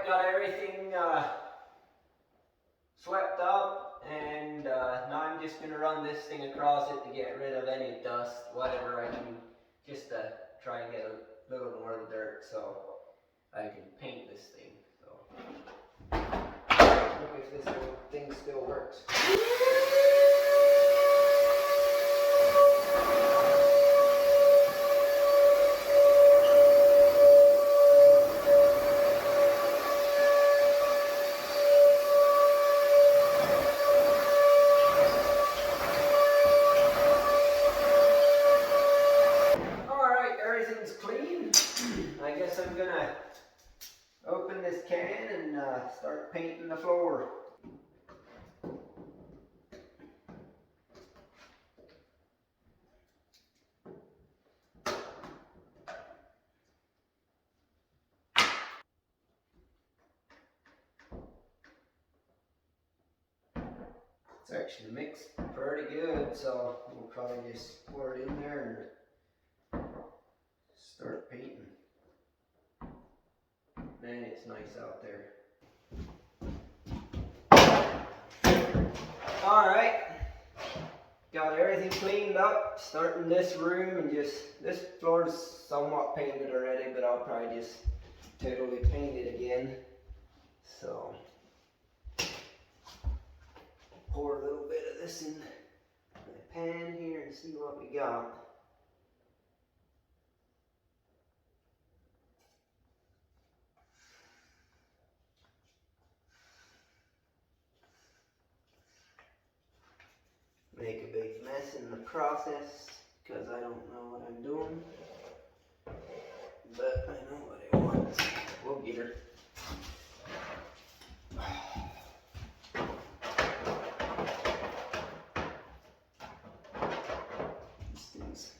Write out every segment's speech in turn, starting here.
got everything swept up, and now I'm just going to run this thing across it to get rid of any dust, whatever I can, just to try and get a little more of the dirt so I can paint this thing. So, look if this little thing still works. I guess I'm gonna open this can and start painting the floor. It's actually mixed pretty good, so we'll probably just pour it in there and start painting. Man, it's nice out there. Alright, got everything cleaned up, starting this room, and just, this floor is somewhat painted already, but I'll probably just totally paint it again. So, pour a little bit of this in my pan here and see what we got. Make a big mess in the process because I don't know what I'm doing, but I know what I want. We'll get her. These things.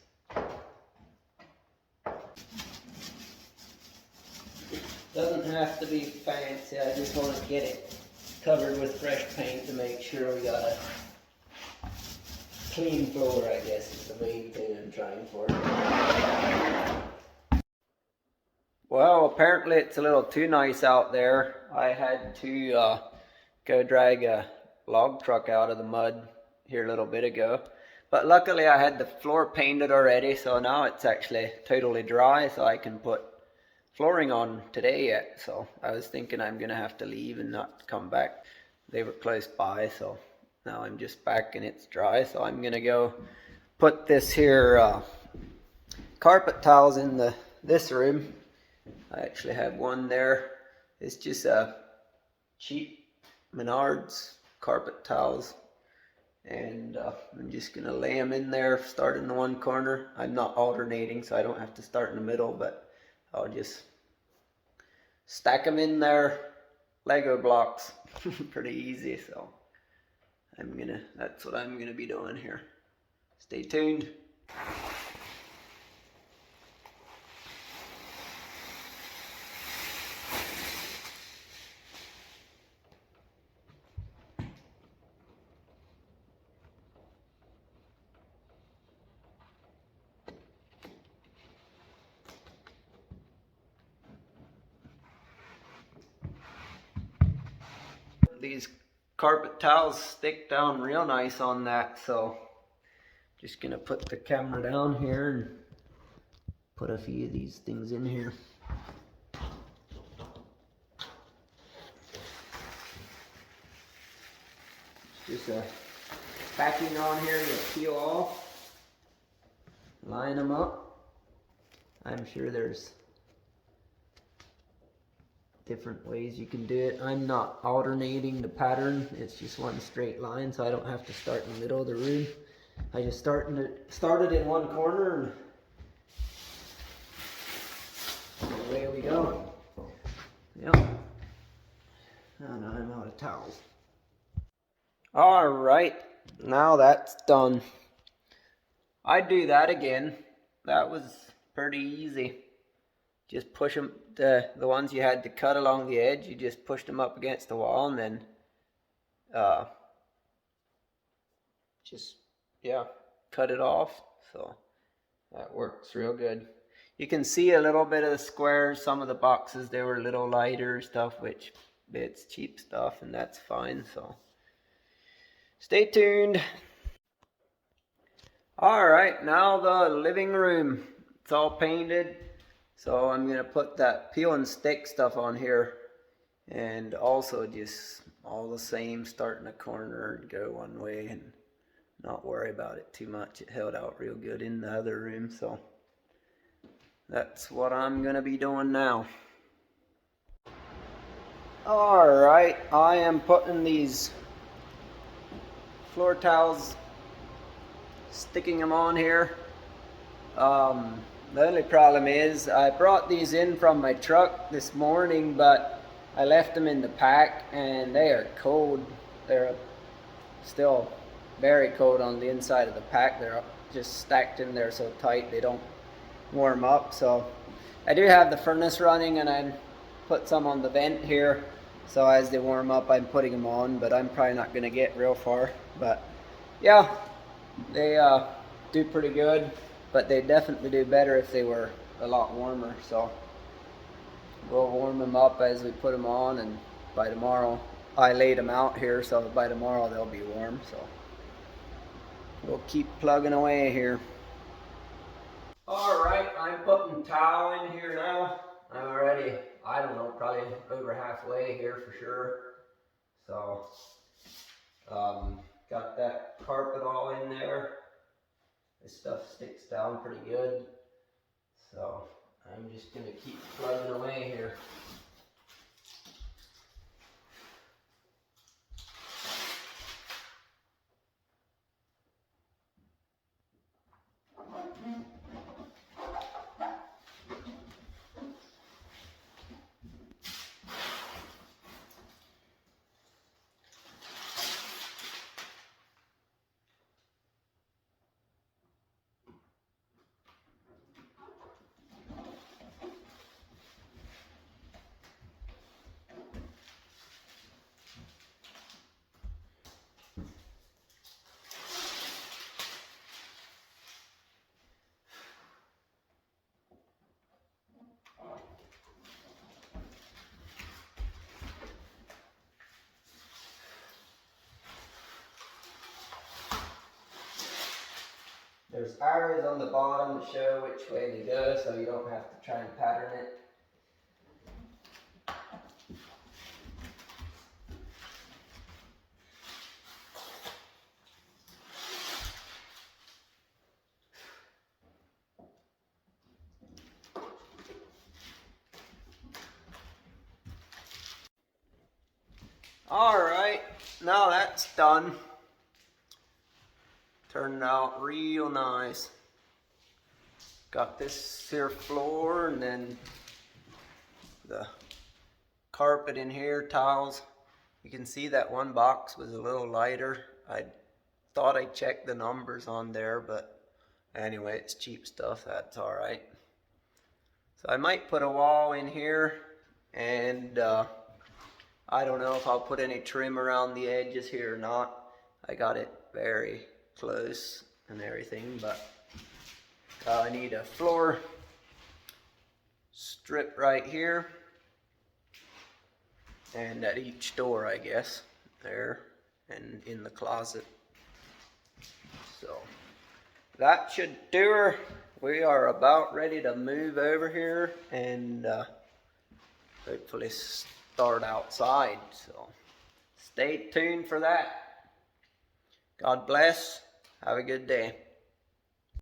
Doesn't have to be fancy. I just want to get it covered with fresh paint to make sure we got a clean floor, I guess, is the main thing I'm trying for. Well, apparently it's a little too nice out there. I had to go drag a log truck out of the mud here a little bit ago. But luckily I had the floor painted already, so now it's actually totally dry, so I can put flooring on today yet. So I was thinking I'm going to have to leave and not come back. They were close by, so now I'm just back and it's dry, so I'm gonna go put this here carpet tiles in this room. I actually have one there. It's just a cheap Menards carpet tiles, and I'm just gonna lay them in there, start in the one corner. I'm not alternating, so I don't have to start in the middle, but I'll just stack them in there, Lego blocks. Pretty easy, so that's what I'm gonna be doing here. Stay tuned. These carpet tiles stick down real nice on that, so just gonna put the camera down here and put a few of these things in here. Just a backing on here to peel off, line them up. I'm sure there's different ways you can do it. I'm not alternating the pattern, it's just one straight line, so I don't have to start in the middle of the room. I just started in one corner and away we go. Yep. And I'm out of towels. Alright, now that's done. I'd do that again. That was pretty easy. Just push them, the ones you had to cut along the edge, you just pushed them up against the wall and then just, yeah, cut it off. So that works real good. You can see a little bit of the squares. Some of the boxes, they were a little lighter stuff, which it's cheap stuff, and that's fine. So stay tuned. All right, now the living room. It's all painted. So I'm gonna put that peel and stick stuff on here, and also just all the same, start in a corner and go one way and not worry about it too much. It held out real good in the other room, so that's what I'm gonna be doing now. All right, I am putting these floor towels, sticking them on here. The only problem is I brought these in from my truck this morning, but I left them in the pack and they are cold. They're still very cold on the inside of the pack. They're just stacked in there so tight they don't warm up. So I do have the furnace running, and I put some on the vent here, so as they warm up I'm putting them on, but I'm probably not going to get real far. But yeah, they do pretty good, but they definitely do better if they were a lot warmer. So we'll warm them up as we put them on, and by tomorrow, I laid them out here, so by tomorrow they'll be warm. So we'll keep plugging away here. All right, I'm putting towel in here now. I'm already, I don't know, probably over halfway here for sure. So got that carpet all in there. This stuff sticks down pretty good. So I'm just gonna keep plugging away here. There's arrows on the bottom to show which way they go, so you don't have to try and pattern it. All right, now that's done. Turned out real nice. Got this here floor, and then the carpet in here, tiles. You can see that one box was a little lighter. I thought I checked the numbers on there, but anyway, it's cheap stuff, that's all right. So I might put a wall in here, and I don't know if I'll put any trim around the edges here or not. I got it very close and everything, but I need a floor strip right here, and at each door, I guess, there, and in the closet. So that should do her. We are about ready to move over here and hopefully start outside. So stay tuned for that. God bless. Have a good day.